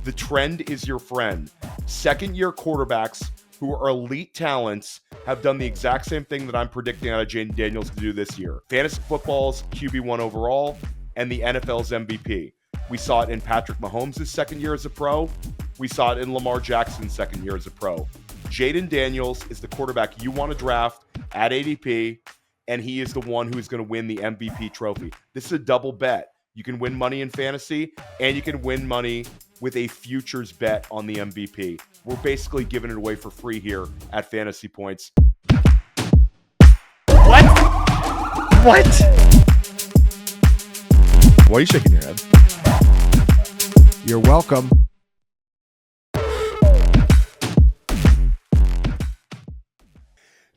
The trend is your friend. Second-year quarterbacks who are elite talents have done the exact same thing that I'm predicting out of Jayden Daniels to do this year. Fantasy football's QB1 overall and the NFL's MVP. We saw it in Patrick Mahomes' second year as a pro. We saw it in Lamar Jackson's second year as a pro. Jayden Daniels is the quarterback you want to draft at ADP, and he is the one who's going to win the MVP trophy. This is a double bet. You can win money in fantasy, and you can win money with a futures bet on the MVP. We're basically giving it away for free here at Fantasy Points. What? Why are you shaking your head? You're welcome.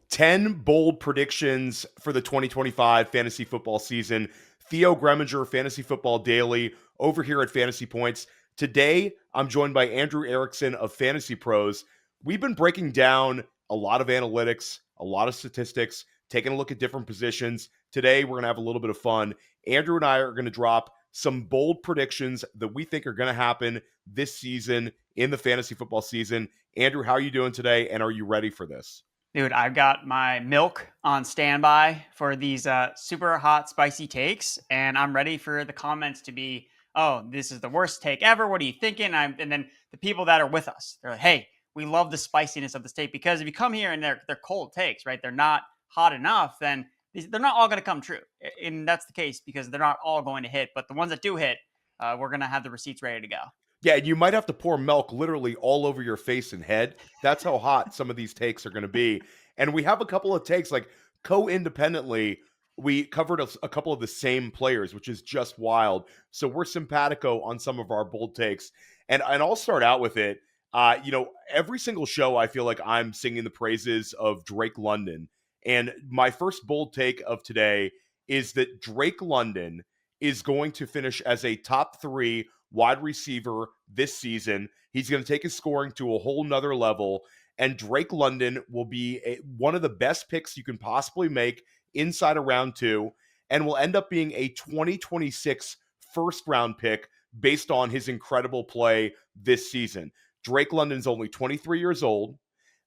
Ten bold predictions for the 2025 fantasy football season. Theo Greminger, Fantasy Football Daily, over here at Fantasy Points. Today, I'm joined by Andrew Erickson of Fantasy Pros. We've been breaking down a lot of analytics, a lot of statistics, taking a look at different positions. Today, we're going to have a little bit of fun. Andrew and I are going to drop some bold predictions that we think are going to happen this season in the fantasy football season. Andrew, how are you doing today, and are you ready for this? Dude, I've got my milk on standby for these super hot, spicy takes, and I'm ready for the comments to be, oh, this is the worst take ever. What are you thinking? And then the people that are with us, they're like, hey, we love the spiciness of this take, because if you come here and they're cold takes, right? They're not hot enough, then they're not all going to come true. And that's the case because they're not all going to hit. But the ones that do hit, we're going to have the receipts ready to go. Yeah, and you might have to pour milk literally all over your face and head. That's how hot some of these takes are going to be. And we have a couple of takes, like co-independently, we covered a couple of the same players, which is just wild. So we're simpatico on some of our bold takes. And I'll start out with it. Every single show, I feel like I'm singing the praises of Drake London. And my first bold take of today is that Drake London is going to finish as a top 3 wide receiver this season. He's going to take his scoring to a whole nother level, and Drake London will be one of the best picks you can possibly make inside of round 2, and will end up being a 2026 first round pick based on his incredible play this season. Drake London's only 23 years old.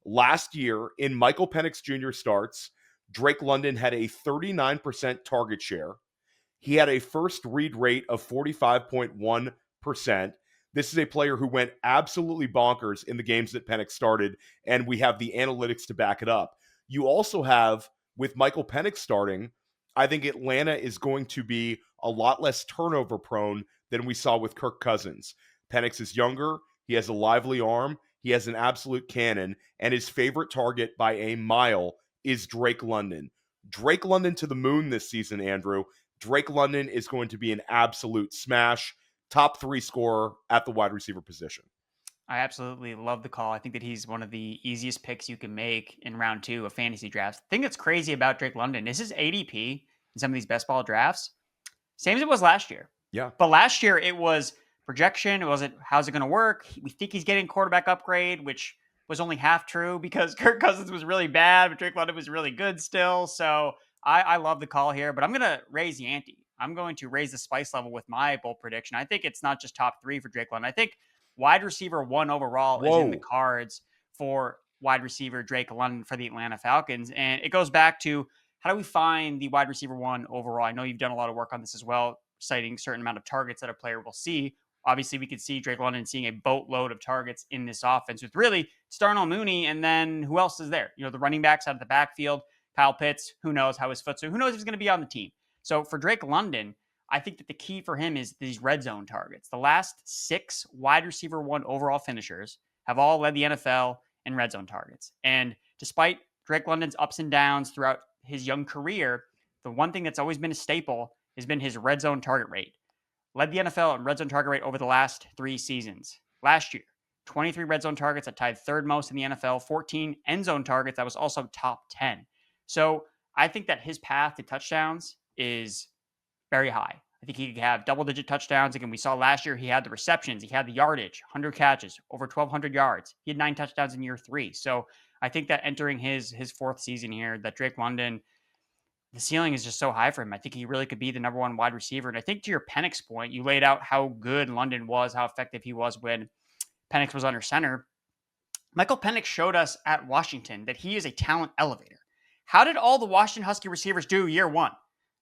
Last year, in Michael Penix Jr. starts, Drake London had a 39% target share. He had a first read rate of 45.1%. This is a player who went absolutely bonkers in the games that Penix started, and we have the analytics to back it up. You also have, with Michael Penix starting, I think Atlanta is going to be a lot less turnover prone than we saw with Kirk Cousins. Penix is younger. He has a lively arm. He has an absolute cannon, and his favorite target by a mile is Drake London. Drake London to the moon this season, Andrew. Drake London is going to be an absolute smash. Top 3 scorer at the wide receiver position. I absolutely love the call. I think that he's one of the easiest picks you can make in round 2 of fantasy drafts. The thing that's crazy about Drake London is his ADP in some of these best ball drafts, same as it was last year. Yeah. But last year it was projection. It wasn't, how's it going to work? We think he's getting quarterback upgrade, which was only half true because Kirk Cousins was really bad, but Drake London was really good still. So I love the call here, but I'm going to raise the ante. I'm going to raise the spice level with my bold prediction. I think it's not just top 3 for Drake London. I think wide receiver 1 overall is in the cards for wide receiver Drake London for the Atlanta Falcons. And it goes back to, how do we find the wide receiver 1 overall? I know you've done a lot of work on this as well, citing a certain amount of targets that a player will see. Obviously, we could see Drake London seeing a boatload of targets in this offense with really Darnell Mooney, and then who else is there? The running backs out of the backfield, Kyle Pitts, who knows how his foot's, so who knows if he's going to be on the team. So for Drake London, I think that the key for him is these red zone targets. The last 6 wide receiver 1 overall finishers have all led the NFL in red zone targets. And despite Drake London's ups and downs throughout his young career, the one thing that's always been a staple has been his red zone target rate. Led the NFL in red zone target rate over the last 3 seasons. Last year, 23 red zone targets, that tied 3rd most in the NFL, 14 end zone targets, that was also top 10. So I think that his path to touchdowns is very high. I think he could have double-digit touchdowns. Again, we saw last year he had the receptions, he had the yardage, 100 catches, over 1,200 yards. He had 9 touchdowns in year 3. So I think that entering his 4th season here, that Drake London, the ceiling is just so high for him. I think he really could be the number 1 wide receiver. And I think to your Penix point, you laid out how good London was, how effective he was when Penix was under center. Michael Penix showed us at Washington that he is a talent elevator. How did all the Washington Husky receivers do year one?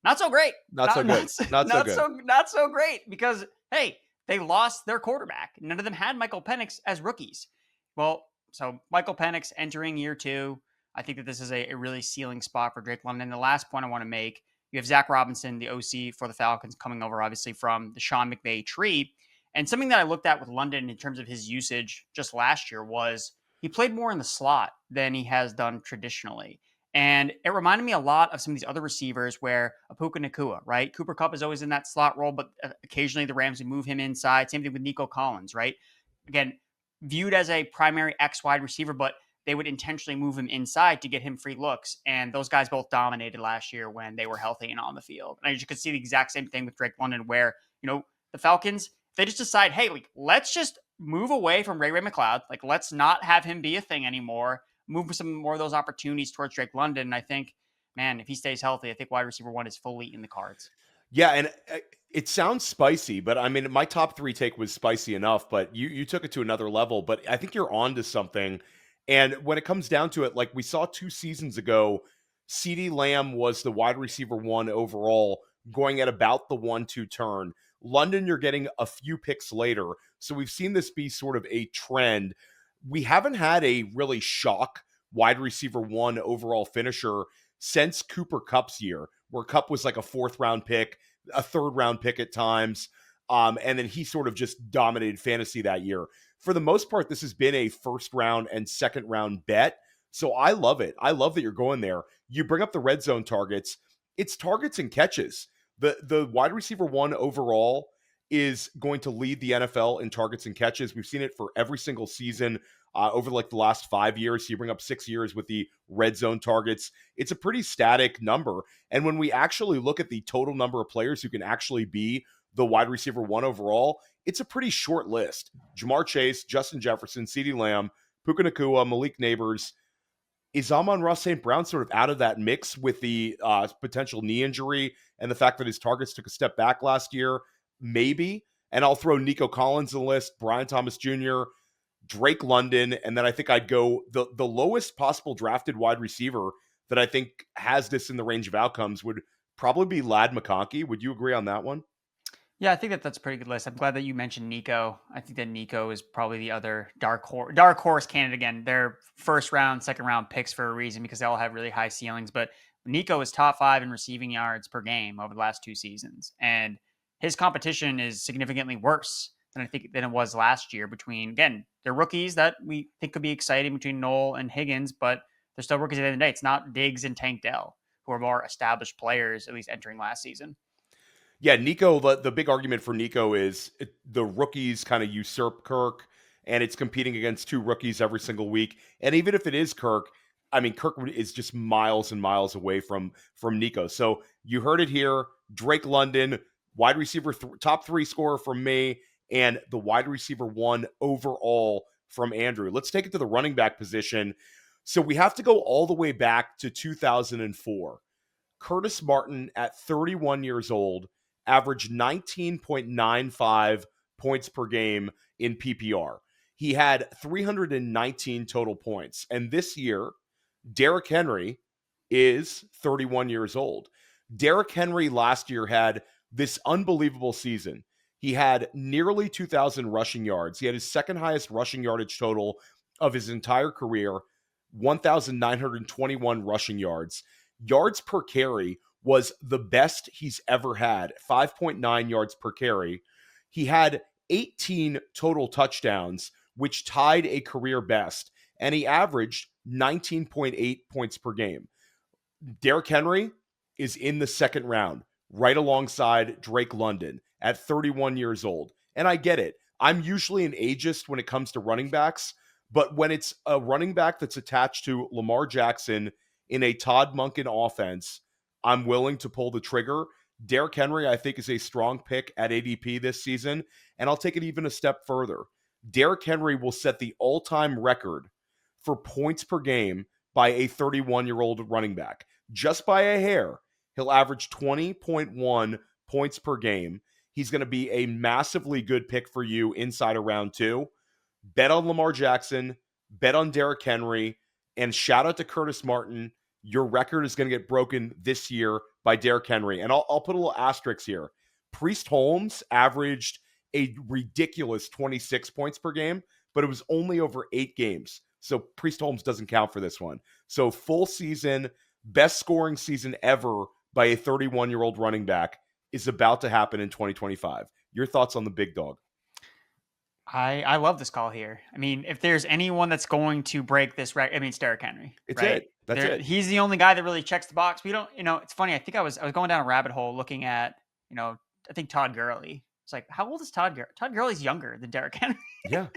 Not so great. Not so good. Not so great because, hey, they lost their quarterback. None of them had Michael Penix as rookies. Well, so Michael Penix entering year two. I think that this is a really ceiling spot for Drake London. The last point I want to make, you have Zach Robinson, the OC for the Falcons, coming over obviously from the Sean McVay tree. And something that I looked at with London in terms of his usage just last year was he played more in the slot than he has done traditionally. And it reminded me a lot of some of these other receivers where Puka Nacua, right? Cooper Kupp is always in that slot role, but occasionally the Rams would move him inside. Same thing with Nico Collins, right? Again, viewed as a primary X wide receiver, but they would intentionally move him inside to get him free looks. And those guys both dominated last year when they were healthy and on the field. And I just could see the exact same thing with Drake London, where, the Falcons, they just decide, hey, let's just move away from Ray McCloud. Let's not have him be a thing anymore. Move some more of those opportunities towards Drake London. And I think, man, if he stays healthy, I think wide receiver one is fully in the cards. Yeah, and it sounds spicy, but I mean, my top three take was spicy enough, but you took it to another level. But I think you're on to something. And when it comes down to it, like we saw 2 seasons ago, CeeDee Lamb was the wide receiver one overall, going at about the 1-2 turn. London, you're getting a few picks later. So we've seen this be sort of a trend. We haven't had a really shock wide receiver one overall finisher since Cooper Kupp's year, where Kupp was like a 4th round pick, a 3rd round pick at times. And then he sort of just dominated fantasy that year. For the most part, this has been a 1st round and 2nd round bet. So I love it. I love that you're going there. You bring up the red zone targets. It's targets and catches. The wide receiver one overall is going to lead the NFL in targets and catches. We've seen it for every single season over the last 5 years. So you bring up 6 years with the red zone targets. It's a pretty static number. And when we actually look at the total number of players who can actually be the wide receiver one overall, it's a pretty short list. Ja'Marr Chase, Justin Jefferson, CeeDee Lamb, Puka Nacua, Malik Neighbors. Is Amon-Ra St. Brown sort of out of that mix with the potential knee injury and the fact that his targets took a step back last year? Maybe. And I'll throw Nico Collins in the list, Brian Thomas Jr., Drake London, and then I think I'd go the lowest possible drafted wide receiver that I think has this in the range of outcomes would probably be Ladd McConkey. Would you agree on that one? Yeah, I think that's a pretty good list. I'm glad that you mentioned Nico. I think that Nico is probably the other dark horse candidate. Again, they're 1st round, 2nd round picks for a reason because they all have really high ceilings. But Nico is top 5 in receiving yards per game over the last 2 seasons. And his competition is significantly worse than it was last year between, again, they're rookies that we think could be exciting between Noel and Higgins, but they're still rookies at the end of the day. It's not Diggs and Tank Dell, who are more established players, at least entering last season. Yeah, Nico, the big argument for Nico is the rookies kind of usurp Kirk, and it's competing against 2 rookies every single week. And even if it is Kirk, I mean, Kirk is just miles and miles away from Nico. So you heard it here. Drake London, wide receiver, top 3 scorer from me, and the wide receiver one overall from Andrew. Let's take it to the running back position. So we have to go all the way back to 2004. Curtis Martin at 31 years old averaged 19.95 points per game in PPR. He had 319 total points. And this year, Derrick Henry is 31 years old. Derrick Henry last year had this unbelievable season. He had nearly 2,000 rushing yards. He had his 2nd highest rushing yardage total of his entire career, 1,921 rushing yards. Yards per carry was the best he's ever had, 5.9 yards per carry. He had 18 total touchdowns, which tied a career best, and he averaged 19.8 points per game. Derrick Henry is in the 2nd round, right alongside Drake London at 31 years old. And I get it. I'm usually an ageist when it comes to running backs, but when it's a running back that's attached to Lamar Jackson in a Todd Monken offense, I'm willing to pull the trigger. Derrick Henry, I think, is a strong pick at ADP this season, and I'll take it even a step further. Derrick Henry will set the all-time record for points per game by a 31-year-old running back. Just by a hair, he'll average 20.1 points per game. He's going to be a massively good pick for you inside of round 2. bet on Lamar Jackson, bet on Derrick Henry, and shout out to Curtis Martin. Your record is going to get broken this year by Derrick Henry. And I'll put a little asterisk here. Priest Holmes averaged a ridiculous 26 points per game, but it was only over 8 games. So Priest Holmes doesn't count for this one. So full season, best scoring season ever by a 31-year-old running back is about to happen in 2025. Your thoughts on the big dog? I love this call here. I mean, if there's anyone that's going to break this record, I mean, it's Derrick Henry. It's right? That's it. He's the only guy that really checks the box. We don't, it's funny. I think I was going down a rabbit hole looking at, I think Todd Gurley. It's like, how old is Todd Gurley? Todd Gurley's younger than Derrick Henry. Yeah.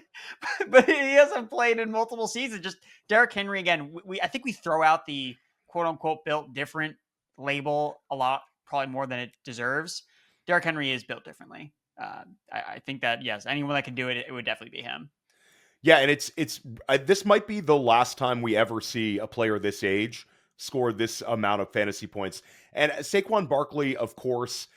But he hasn't played in multiple seasons. Just Derrick Henry, again, I think we throw out the quote unquote built different label a lot, probably more than it deserves. Derrick Henry is built differently. I think that, yes, anyone that can do it, it would definitely be him. Yeah, and it's this might be the last time we ever see a player this age score this amount of fantasy points. And Saquon Barkley, of course,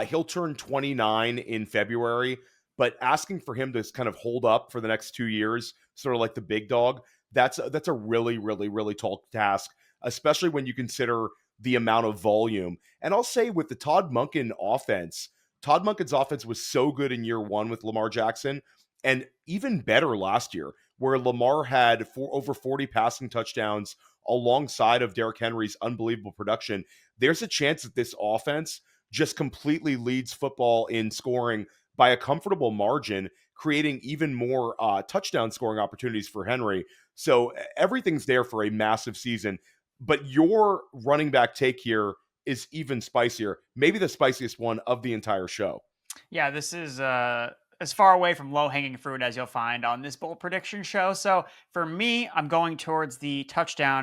he'll turn 29 in February, but asking for him to kind of hold up for the next 2 years, sort of like the big dog, that's a really, really, really tall task, especially when you consider the amount of volume. And I'll say with the Todd Monken's offense was so good in year one with Lamar Jackson, and even better last year, where Lamar had over 40 passing touchdowns alongside of Derrick Henry's unbelievable production. There's a chance that this offense just completely leads football in scoring by a comfortable margin, creating even more touchdown scoring opportunities for Henry. So everything's there for a massive season. But your running back take here is even spicier, maybe the spiciest one of the entire show. Yeah, this is as far away from low-hanging fruit as you'll find on this bold prediction show. So for me, I'm going towards the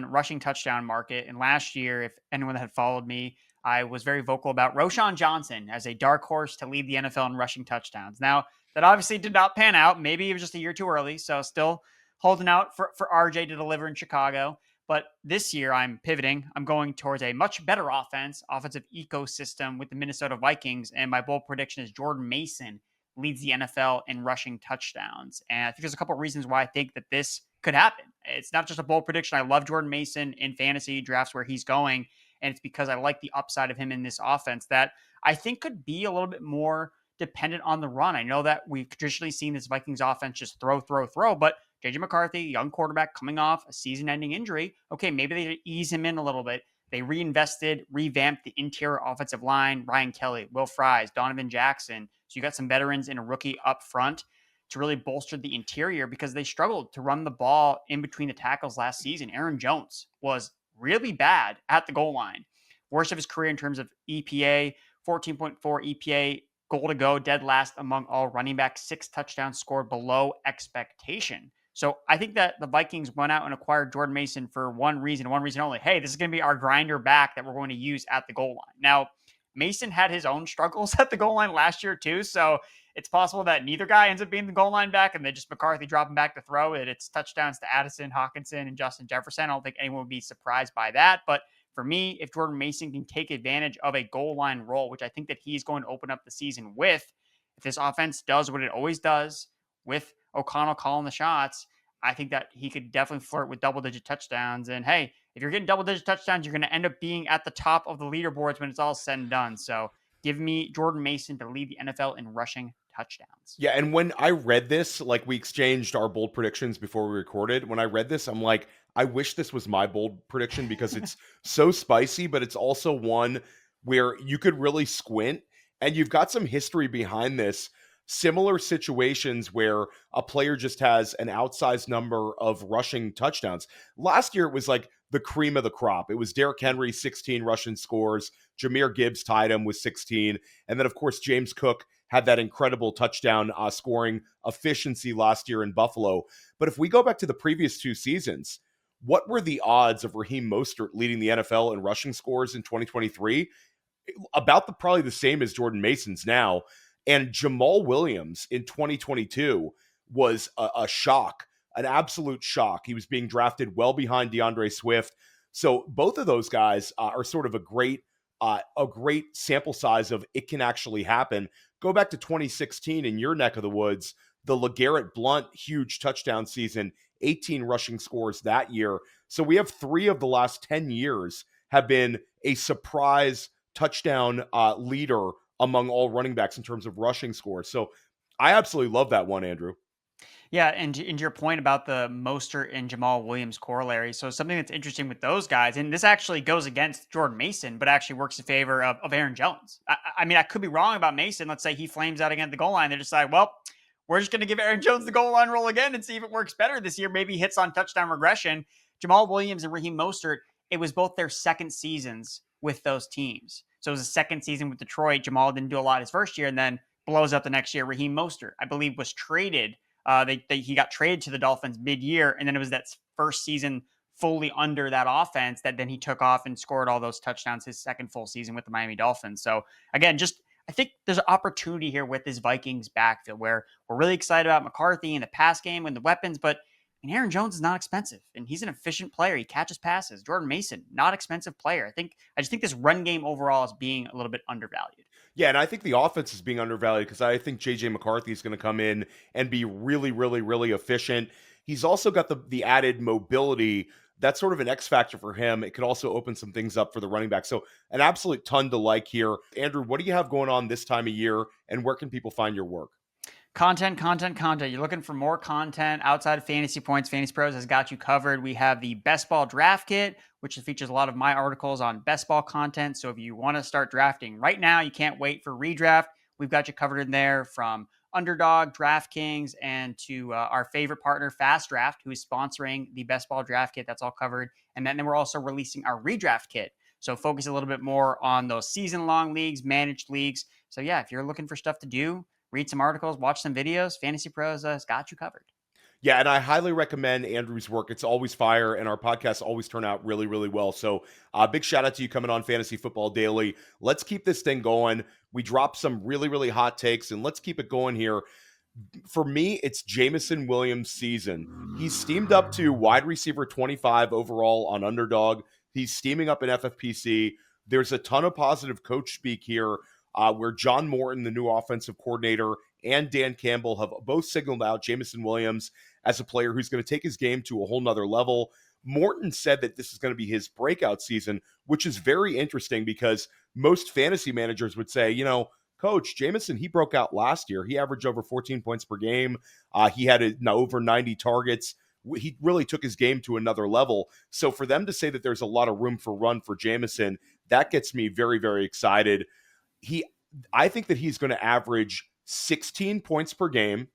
rushing touchdown market. And last year, if anyone that had followed me, I was very vocal about Roschon Johnson as a dark horse to lead the NFL in rushing touchdowns. Now, that obviously did not pan out. Maybe it was just a year too early. So still holding out for RJ to deliver in Chicago. But this year, I'm pivoting. I'm going towards a much better offensive ecosystem with the Minnesota Vikings. And my bold prediction is Jordan Mason leads the NFL in rushing touchdowns. And I think there's a couple of reasons why I think that this could happen. It's not just a bold prediction. I love Jordan Mason in fantasy drafts where he's going. And it's because I like the upside of him in this offense that I think could be a little bit more dependent on the run. I know that we've traditionally seen this Vikings offense just throw, but JJ McCarthy, young quarterback coming off a season-ending injury. Okay, maybe they ease him in a little bit. They revamped the interior offensive line, Ryan Kelly, Will Fries, Donovan Jackson. So you got some veterans and a rookie up front to really bolster the interior because they struggled to run the ball in between the tackles last season. Aaron Jones was really bad at the goal line. Worst of his career in terms of EPA, 14.4 EPA, goal to go, dead last among all running backs, 6 touchdowns scored below expectation. So I think that the Vikings went out and acquired Jordan Mason for one reason only. Hey, this is going to be our grinder back that we're going to use at the goal line. Now, Mason had his own struggles at the goal line last year too, so it's possible that neither guy ends up being the goal line back and then just McCarthy dropping back to throw it. It's touchdowns to Addison, Hawkinson, and Justin Jefferson. I don't think anyone would be surprised by that, but for me, if Jordan Mason can take advantage of a goal line role, which I think that he's going to open up the season with, if this offense does what it always does with O'Connell calling the shots, I think that he could definitely flirt with double-digit touchdowns. And hey, if you're getting double-digit touchdowns, you're going to end up being at the top of the leaderboards when it's all said and done. So give me Jordan Mason to lead the NFL in rushing touchdowns. Yeah, and when I read this, like we exchanged our bold predictions before we recorded, when I read this, I'm like, I wish this was my bold prediction because it's so spicy, but it's also one where you could really squint, and you've got some history behind this. Similar situations where a player just has an outsized number of rushing touchdowns. Last year, it was like the cream of the crop. It was Derrick Henry, 16 rushing scores. Jahmyr Gibbs tied him with 16. And then, of course, James Cook had that incredible touchdown scoring efficiency last year in Buffalo. But if we go back to the previous 2 seasons, what were the odds of Raheem Mostert leading the NFL in rushing scores in 2023? About probably the same as Jordan Mason's now. And Jamal Williams in 2022 was a shock, an absolute shock. He was being drafted well behind DeAndre Swift. So both of those guys are sort of a great sample size of it can actually happen. Go back to 2016 in your neck of the woods. the LeGarrette Blount huge touchdown season, 18 rushing scores that year. So we have 3 of the last 10 years have been a surprise touchdown leader among all running backs in terms of rushing scores. So I absolutely love that one, Andrew. Yeah, and to your point about the Mostert and Jamal Williams corollary, so something that's interesting with those guys, and this actually goes against Jordan Mason, but actually works in favor of Aaron Jones. I mean, I could be wrong about Mason. Let's say he flames out again at the goal line. They decide, well, we're just going to give Aaron Jones the goal line roll again and see if it works better this year. Maybe he hits on touchdown regression. Jamal Williams and Raheem Mostert, it was both their second seasons with those teams. So it was a second season with Detroit. Jamal didn't do a lot his first year and then blows up the next year. Raheem Mostert, I believe, was traded. He got traded to the Dolphins mid-year, and then it was that first season fully under that offense that then he took off and scored all those touchdowns his second full season with the Miami Dolphins. So again, I think there's an opportunity here with this Vikings backfield where we're really excited about McCarthy and the pass game and the weapons, but Aaron Jones is not expensive, and he's an efficient player. He catches passes. Jordan Mason, not expensive player. I just think this run game overall is being a little bit undervalued. Yeah, and I think the offense is being undervalued because I think J.J. McCarthy is going to come in and be really, really, really efficient. He's also got the added mobility. That's sort of an X factor for him. It could also open some things up for the running back. So an absolute ton to like here. Andrew, what do you have going on this time of year, and where can people find your work? Content. You're looking for more content outside of Fantasy Points. Fantasy Pros has got you covered. We have the Best Ball Draft Kit, which features a lot of my articles on best ball content. So if you want to start drafting right now, you can't wait for redraft. We've got you covered in there, from Underdog, DraftKings, and to our favorite partner, Fast Draft, who is sponsoring the Best Ball Draft Kit. That's all covered. And then we're also releasing our redraft kit. So focus a little bit more on those season-long leagues, managed leagues. So yeah, if you're looking for stuff to do, read some articles, watch some videos, Fantasy Pros has got you covered. Yeah, and I highly recommend Andrew's work. It's always fire, and our podcasts always turn out really, really well. So big shout out to you coming on Fantasy Football Daily. Let's keep this thing going. We dropped some really, really hot takes, and let's keep it going here. For me, it's Jameson Williams' season. He's steamed up to wide receiver 25 overall on Underdog. He's steaming up in FFPC. There's a ton of positive coach speak here, where John Morton, the new offensive coordinator, and Dan Campbell have both signaled out Jameson Williams as a player who's going to take his game to a whole nother level. Morton said that this is going to be his breakout season, which is very interesting because most fantasy managers would say, Coach, Jameson, he broke out last year. He averaged over 14 points per game. He had over 90 targets. He really took his game to another level. So for them to say that there's a lot of room for run for Jameson, that gets me very, very excited. I think that he's going to average 16 points per game.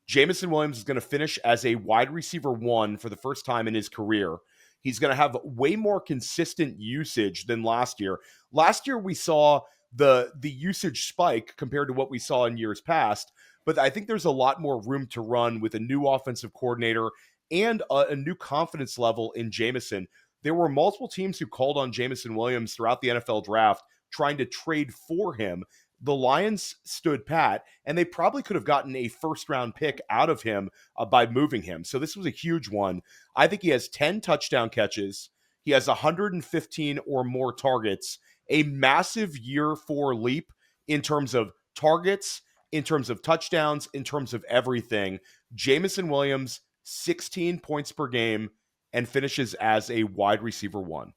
Jameson Williams is going to finish as a wide receiver 1 for the first time in his career. He's going to have way more consistent usage than last year. Last year, we saw the usage spike compared to what we saw in years past, but I think there's a lot more room to run with a new offensive coordinator and a new confidence level in Jameson. There were multiple teams who called on Jameson Williams throughout the NFL draft, trying to trade for him. The Lions stood pat, and they probably could have gotten a first-round pick out of him by moving him. So this was a huge one. I think he has 10 touchdown catches. He has 115 or more targets, a massive year 4 leap in terms of targets, in terms of touchdowns, in terms of everything. Jameson Williams, 16 points per game, and finishes as a wide receiver 1.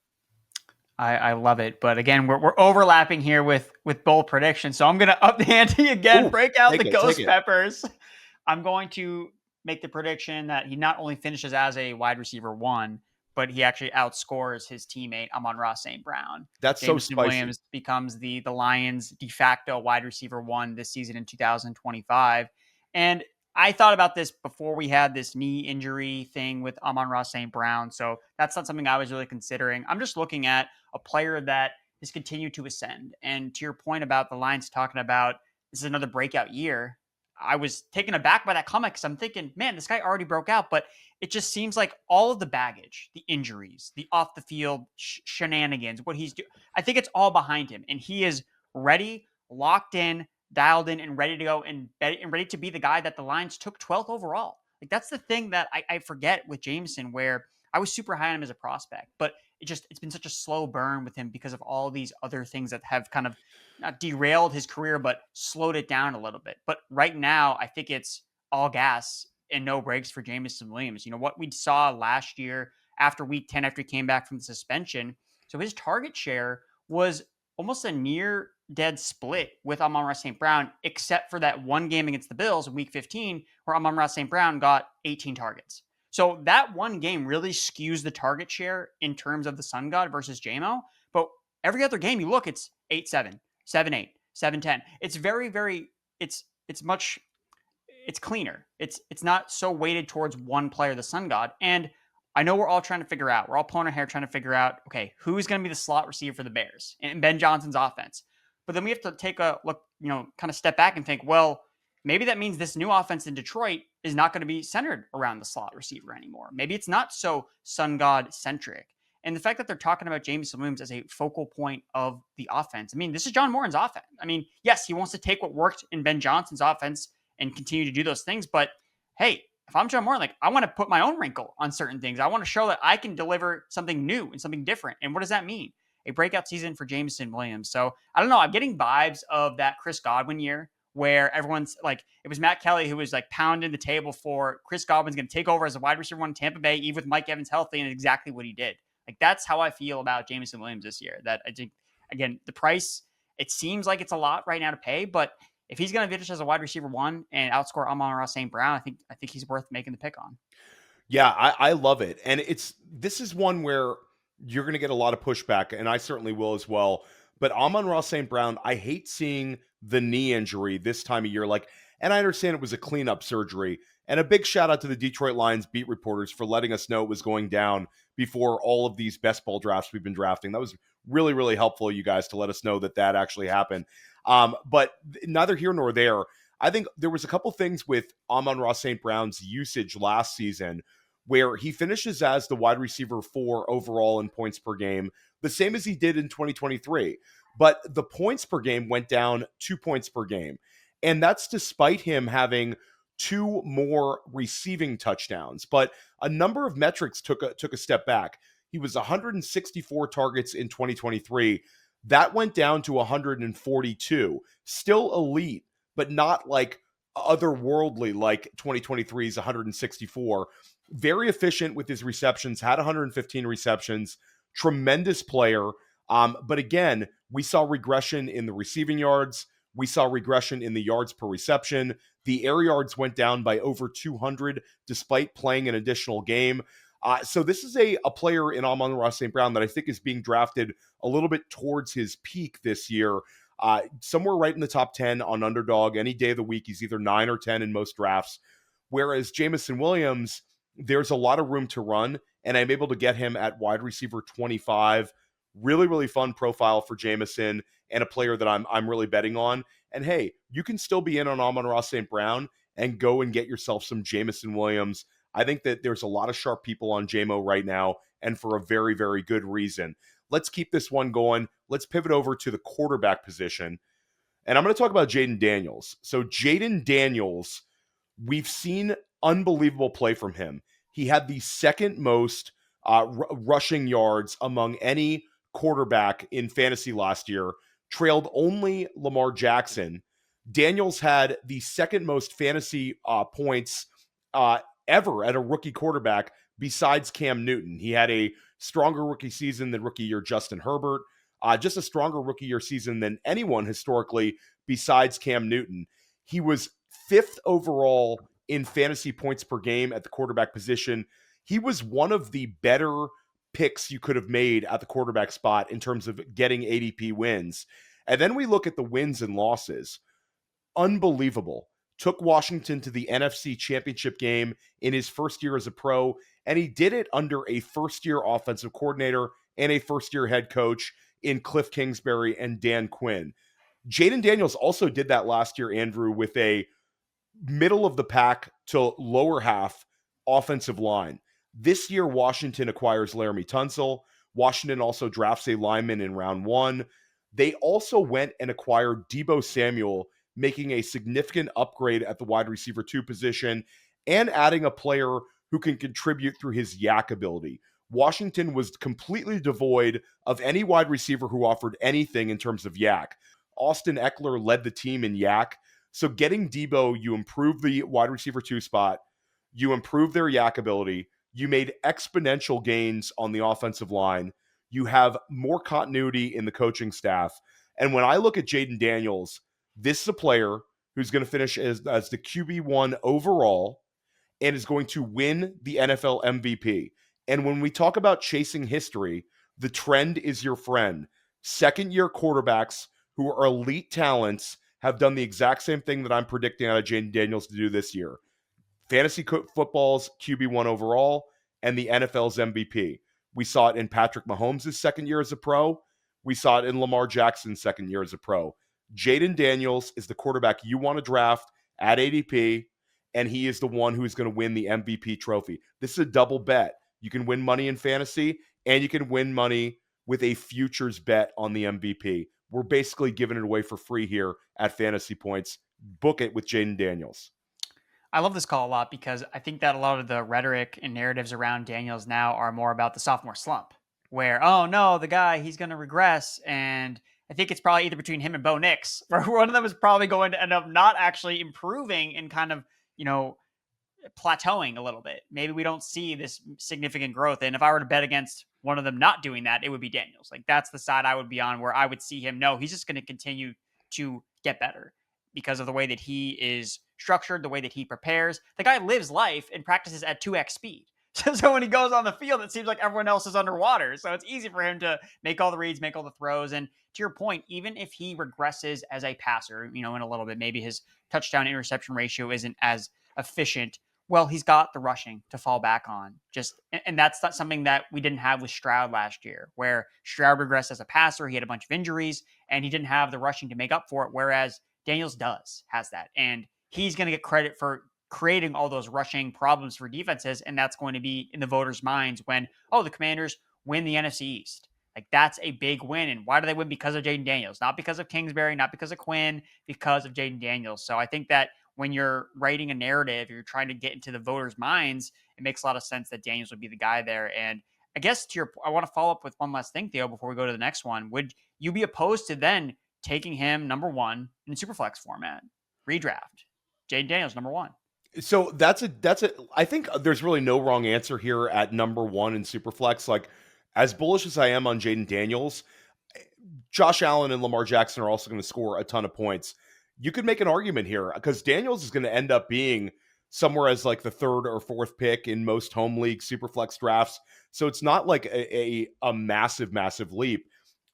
I love it. But again, we're overlapping here with bold predictions. So I'm going to up the ante again, break out the ghost peppers. I'm going to make the prediction that he not only finishes as a wide receiver 1, but he actually outscores his teammate Amon-Ra St. Brown. That's Jameson so spicy. Williams becomes the Lions' de facto wide receiver 1 this season in 2025. And I thought about this before we had this knee injury thing with Amon-Ra St. Brown. So that's not something I was really considering. I'm just looking at a player that has continued to ascend. And to your point about the Lions talking about this is another breakout year, I was taken aback by that comment because I'm thinking, man, this guy already broke out. But it just seems like all of the baggage, the injuries, the off the field shenanigans, what he's doing, I think it's all behind him. And he is ready, locked in, dialed in, and ready to go and ready to be the guy that the Lions took 12th overall. Like that's the thing that I forget with Jameson, where I was super high on him as a prospect, but it's been such a slow burn with him because of all these other things that have kind of not derailed his career, but slowed it down a little bit. But right now, I think it's all gas and no breaks for Jameson Williams. What we saw last year after week 10, after he came back from the suspension. So his target share was almost a near dead split with Amon-Ra St. Brown, except for that one game against the Bills in week 15, where Amon-Ra St. Brown got 18 targets. So that one game really skews the target share in terms of the Sun God versus JMO. But every other game you look, it's 8-7, 7-8, 7-10. It's very, very, it's cleaner. It's not so weighted towards one player, the Sun God. And I know we're all trying to figure out, we're all pulling our hair trying to figure out, okay, who's going to be the slot receiver for the Bears and Ben Johnson's offense. But then we have to take a look, kind of step back and think, well, maybe that means this new offense in Detroit is not going to be centered around the slot receiver anymore. Maybe it's not so Sun God centric. And the fact that they're talking about Jameson Williams as a focal point of the offense, I mean, this is John Moran's offense. I mean, yes, he wants to take what worked in Ben Johnson's offense and continue to do those things. But hey, if I'm John Moran, I want to put my own wrinkle on certain things. I want to show that I can deliver something new and something different. And what does that mean? A breakout season for Jameson Williams. So I don't know. I'm getting vibes of that Chris Godwin year where everyone's it was Matt Kelly who was pounding the table for Chris Godwin's going to take over as a wide receiver one in Tampa Bay, even with Mike Evans healthy, and exactly what he did. That's how I feel about Jameson Williams this year. That I think, again, the price, it seems like it's a lot right now to pay, but if he's going to finish as a wide receiver one and outscore Amon-Ra St. Brown, I think he's worth making the pick on. Yeah, I love it. And this is one where you're going to get a lot of pushback, and I certainly will as well. But Amon-Ra St. Brown, I hate seeing the knee injury this time of year. And I understand it was a cleanup surgery. And a big shout out to the Detroit Lions beat reporters for letting us know it was going down before all of these best ball drafts we've been drafting. That was really, really helpful, you guys, to let us know that actually happened. But neither here nor there. I think there was a couple things with Amon-Ra St. Brown's usage last season where he finishes as the wide receiver 4 overall in points per game, the same as he did in 2023. But the points per game went down 2 points per game. And that's despite him having 2 more receiving touchdowns. But a number of metrics took a step back. He was 164 targets in 2023. That went down to 142. Still elite, but not otherworldly like 2023's 164. Very efficient with his receptions, had 115 receptions. Tremendous player. But again, we saw regression in the receiving yards. We saw regression in the yards per reception. The air yards went down by over 200 despite playing an additional game. So this is a player in Amon-Ra St. Brown that I think is being drafted a little bit towards his peak this year. Somewhere right in the top 10 on Underdog. Any day of the week, he's either 9 or 10 in most drafts. Whereas Jameson Williams, there's a lot of room to run, and I'm able to get him at wide receiver 25. Really, really fun profile for Jameson and a player that I'm really betting on. And hey, you can still be in on Amon-Ra St. Brown and go and get yourself some Jameson Williams. I think that there's a lot of sharp people on JMO right now, and for a very, very good reason. Let's keep this one going. Let's pivot over to the quarterback position. And I'm going to talk about Jayden Daniels. So Jayden Daniels, we've seen unbelievable play from him. He had the second most rushing yards among any quarterback in fantasy last year, trailed only Lamar Jackson. Daniels had the second most fantasy points ever at a rookie quarterback besides Cam Newton. He had a stronger rookie season than rookie year Justin Herbert, just a stronger rookie year season than anyone historically besides Cam Newton. He was 5th overall in fantasy points per game at the quarterback position. He was one of the better picks you could have made at the quarterback spot in terms of getting ADP wins. And then we look at the wins and losses. Unbelievable. Took Washington to the NFC Championship game in his first year as a pro, and he did it under a first-year offensive coordinator and a first-year head coach in Cliff Kingsbury and Dan Quinn. Jayden Daniels also did that last year, Andrew, with a middle-of-the-pack to lower half offensive line. This year, Washington acquires Laramie Tunsil. Washington also drafts a lineman in round 1. They also went and acquired Deebo Samuel, making a significant upgrade at the wide receiver 2 position and adding a player who can contribute through his yak ability. Washington was completely devoid of any wide receiver who offered anything in terms of yak. Austin Eckler led the team in yak. So getting Debo, you improve the wide receiver 2 spot, you improve their yak ability, you made exponential gains on the offensive line, you have more continuity in the coaching staff. And when I look at Jayden Daniels, this is a player who's going to finish as the QB1 overall and is going to win the NFL MVP. And when we talk about chasing history, the trend is your friend. Second-year quarterbacks who are elite talents have done the exact same thing that I'm predicting out of Jayden Daniels to do this year. Fantasy football's QB1 overall and the NFL's MVP. We saw it in Patrick Mahomes' second year as a pro. We saw it in Lamar Jackson's second year as a pro. Jayden Daniels is the quarterback you want to draft at ADP, and he is the one who is going to win the MVP trophy. This is a double bet. You can win money in fantasy, and you can win money with a futures bet on the MVP. We're basically giving it away for free here at Fantasy Points. Book it with Jayden Daniels. I love this call a lot because I think that a lot of the rhetoric and narratives around Daniels now are more about the sophomore slump, where, oh no, the guy, he's going to regress. And I think it's probably either between him and Bo Nix, where one of them is probably going to end up not actually improving and kind of, plateauing a little bit. Maybe we don't see this significant growth. And if I were to bet against one of them not doing that, it would be Daniels. Like, that's the side I would be on, where I would see him, no, he's just going to continue to get better because of the way that he is structured, the way that he prepares. The guy lives life and practices at 2x speed. So when he goes on the field, it seems like everyone else is underwater. So it's easy for him to make all the reads, make all the throws. And to your point, even if he regresses as a passer, in a little bit, maybe his touchdown interception ratio isn't as efficient. Well, he's got the rushing to fall back on. And that's not something that we didn't have with Stroud last year, where Stroud regressed as a passer. He had a bunch of injuries and he didn't have the rushing to make up for it. Whereas Daniels has that. And he's going to get credit for creating all those rushing problems for defenses. And that's going to be in the voters' minds when, the Commanders win the NFC East. Like, that's a big win. And why do they win? Because of Jayden Daniels, not because of Kingsbury, not because of Quinn, because of Jayden Daniels. So I think that when you're writing a narrative, you're trying to get into the voters' minds, it makes a lot of sense that Daniels would be the guy there. And I guess I want to follow up with one last thing, Theo, before we go to the next one. Would you be opposed to then taking him number one in Superflex format? Redraft. Jayden Daniels, number one. So I think there's really no wrong answer here at number one in Superflex. Like, as bullish as I am on Jayden Daniels, Josh Allen and Lamar Jackson are also going to score a ton of points. You could make an argument here because Daniels is going to end up being somewhere as like the third or fourth pick in most home league Superflex drafts. So it's not like a massive, massive leap.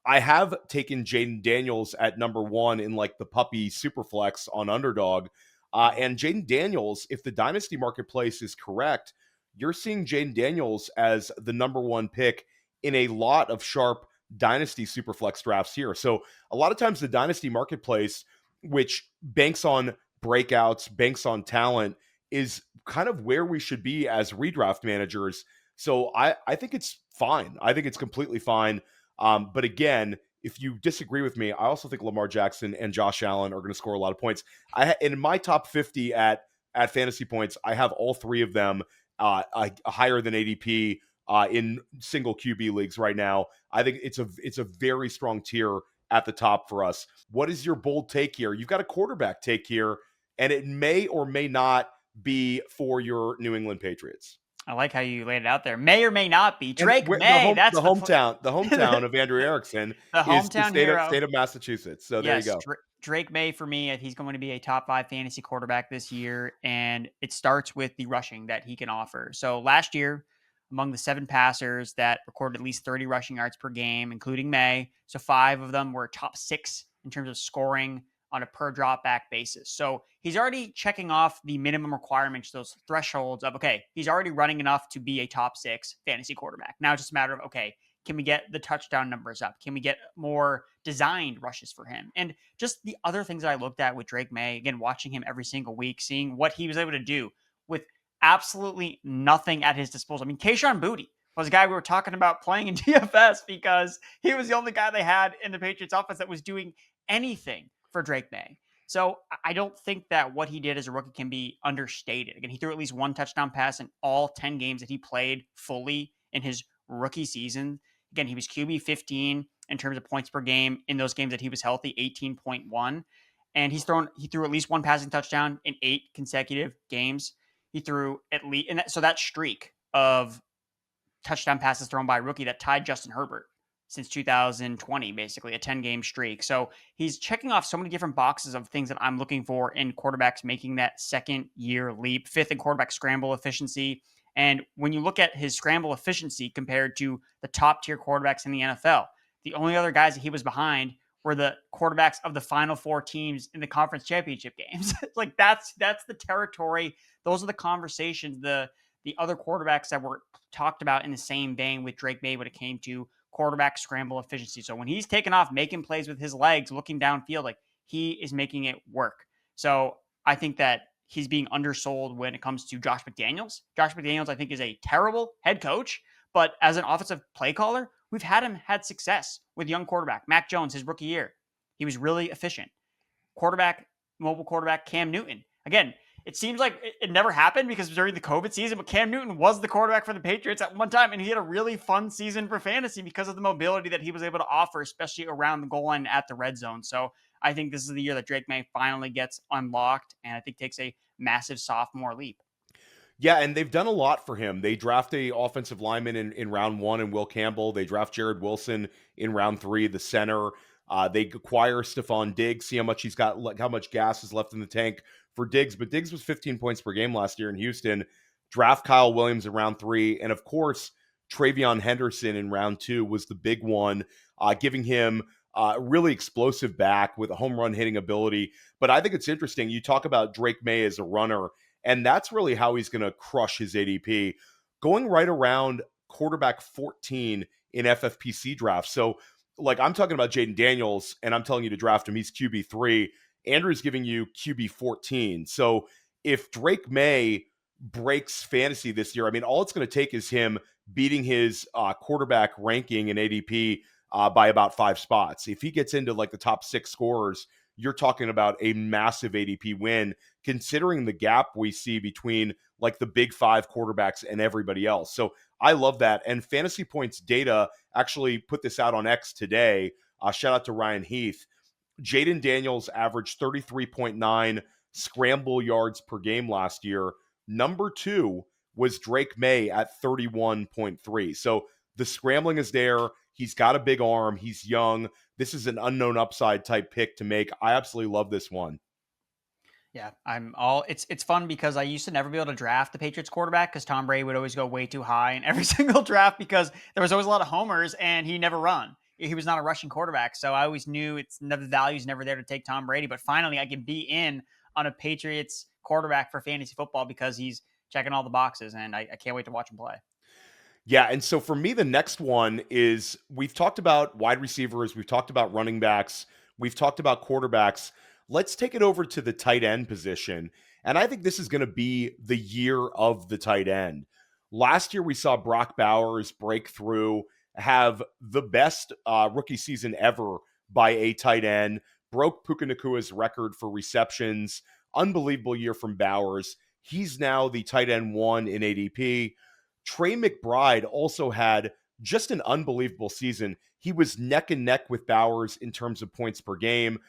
I have taken Jayden Daniels at number one in like the puppy Superflex on Underdog. And Jayden Daniels, if the Dynasty marketplace is correct, you're seeing Jayden Daniels as the number one pick in a lot of sharp Dynasty Superflex drafts here. So a lot of times the Dynasty marketplace, which banks on breakouts, banks on talent, is kind of where we should be as redraft managers. So I think it's fine. I think it's completely fine. But again, if you disagree with me, I also think Lamar Jackson and Josh Allen are going to score a lot of points. In my top 50 at Fantasy Points, I have all three of them higher than ADP in single QB leagues right now. I think it's a very strong tier at the top for us. What is your bold take here? You've got a quarterback take here, and it may or may not be for your New England Patriots. I like how you laid it out there. May or may not be. Drake Maye. That's the hometown of Andrew Erickson. The hometown is the state of Massachusetts. So yes, there you go. Drake Maye, for me, he's going to be a top 5 fantasy quarterback this year. And it starts with the rushing that he can offer. So last year, among the 7 passers that recorded at least 30 rushing yards per game, including Maye, so 5 of them were top 6 in terms of scoring on a per drop back basis. So he's already checking off the minimum requirements, those thresholds of, okay, he's already running enough to be a top 6 fantasy quarterback. Now it's just a matter of, okay, can we get the touchdown numbers up? Can we get more designed rushes for him? And just the other things that I looked at with Drake Maye, again, watching him every single week, seeing what he was able to do with absolutely nothing at his disposal. I mean, Kayshon Boutte was a guy we were talking about playing in DFS because he was the only guy they had in the Patriots offense that was doing anything for Drake Maye. So I don't think that what he did as a rookie can be understated. Again, he threw at least 1 touchdown pass in all 10 games that he played fully in his rookie season. Again, he was QB 15 in terms of points per game in those games that he was healthy, 18.1. And he threw at least one passing touchdown in 8 consecutive games. He threw at least, so that streak of touchdown passes thrown by a rookie that tied Justin Herbert since 2020, basically a 10-game streak. So he's checking off so many different boxes of things that I'm looking for in quarterbacks making that second year leap. 5th in quarterback scramble efficiency. And when you look at his scramble efficiency compared to the top tier quarterbacks in the NFL, the only other guys that he was behind were the quarterbacks of the final 4 teams in the conference championship games. Like that's the territory. Those are the conversations, the other quarterbacks that were talked about in the same vein with Drake Maye when it came to quarterback scramble efficiency. So when he's taking off, making plays with his legs, looking downfield, like he is making it work. So I think that he's being undersold when it comes to Josh McDaniels. Josh McDaniels, I think, is a terrible head coach, but as an offensive play caller, we've had success with young quarterback. Mac Jones, his rookie year, he was really efficient. Mobile quarterback Cam Newton. Again, it seems like it never happened because during the COVID season, but Cam Newton was the quarterback for the Patriots at one time, and he had a really fun season for fantasy because of the mobility that he was able to offer, especially around the goal line at the red zone. So I think this is the year that Drake Maye finally gets unlocked, and I think takes a massive sophomore leap. Yeah, and they've done a lot for him. They draft a offensive lineman in round 1 in Will Campbell. They draft Jared Wilson in round 3, the center. They acquire Stephon Diggs, see how much he's got, how much gas is left in the tank for Diggs. But Diggs was 15 points per game last year in Houston. Draft Kyle Williams in round 3. And of course, Travion Henderson in round 2 was the big one, giving him really explosive back with a home run hitting ability. But I think it's interesting. You talk about Drake Maye as a runner, and that's really how he's going to crush his ADP. Going right around quarterback 14 in FFPC drafts. So, like, I'm talking about Jayden Daniels, and I'm telling you to draft him. He's QB3. Andrew's giving you QB14. So, if Drake Maye breaks fantasy this year, I mean, all it's going to take is him beating his quarterback ranking in ADP by about 5 spots. If he gets into like the top 6 scorers, you're talking about a massive ADP win, considering the gap we see between like the big 5 quarterbacks and everybody else. So I love that. And Fantasy Points data actually put this out on X today. Shout out to Ryan Heath. Jayden Daniels averaged 33.9 scramble yards per game last year. Number 2 was Drake Maye at 31.3. So the scrambling is there. He's got a big arm. He's young. This is an unknown upside type pick to make. I absolutely love this one. Yeah, it's fun because I used to never be able to draft the Patriots quarterback because Tom Brady would always go way too high in every single draft because there was always a lot of homers and he never run. He was not a rushing quarterback. So I always knew the value's never there to take Tom Brady. But finally I can be in on a Patriots quarterback for fantasy football because he's checking all the boxes and I can't wait to watch him play. Yeah, and so for me, the next one is, we've talked about wide receivers, we've talked about running backs, we've talked about quarterbacks. Let's take it over to the tight end position. And I think this is going to be the year of the tight end. Last year, we saw Brock Bowers break through, have the best rookie season ever by a tight end, broke Puka Nakua's record for receptions. Unbelievable year from Bowers. He's now the tight end 1 in ADP. Trey McBride also had just an unbelievable season. He was neck and neck with Bowers in terms of points per game.